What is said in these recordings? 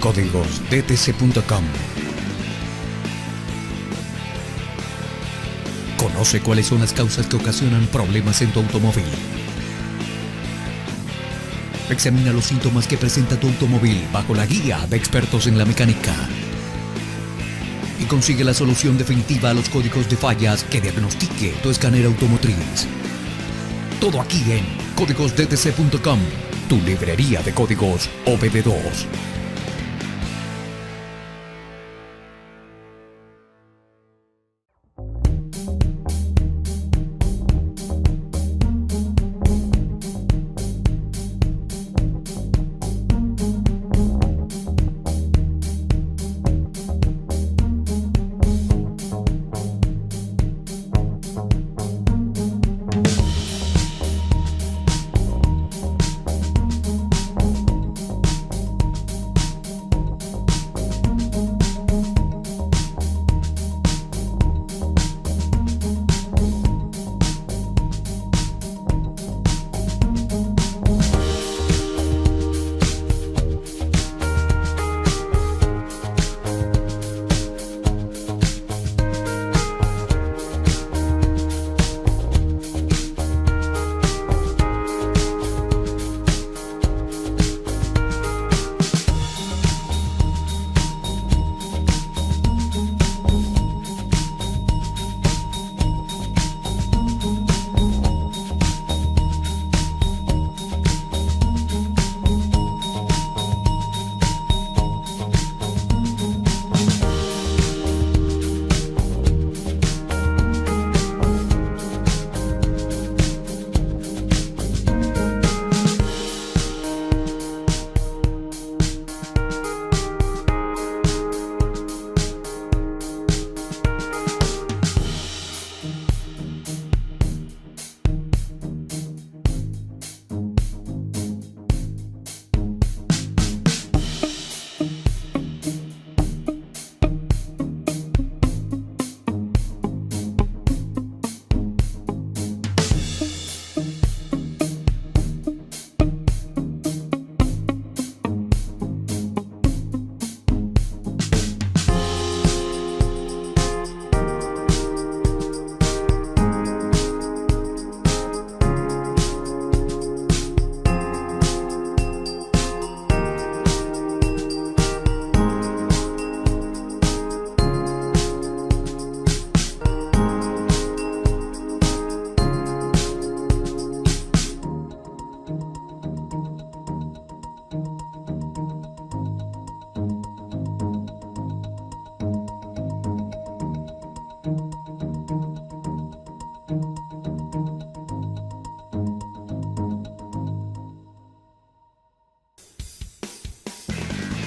códigosdtc.com. Conoce cuáles son las causas que ocasionan problemas en tu automóvil. Examina los síntomas que presenta tu automóvil bajo la guía de expertos en la mecánica. Y consigue la solución definitiva a los códigos de fallas que diagnostique tu escáner automotriz. Todo aquí en códigosdtc.com, tu librería de códigos OBD2.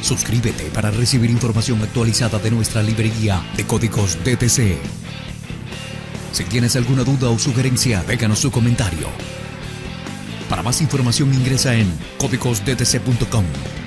Suscríbete para recibir información actualizada de nuestra librería de códigos DTC. Si tienes alguna duda o sugerencia, déjanos su comentario. Para más información ingresa en códigosdtc.com.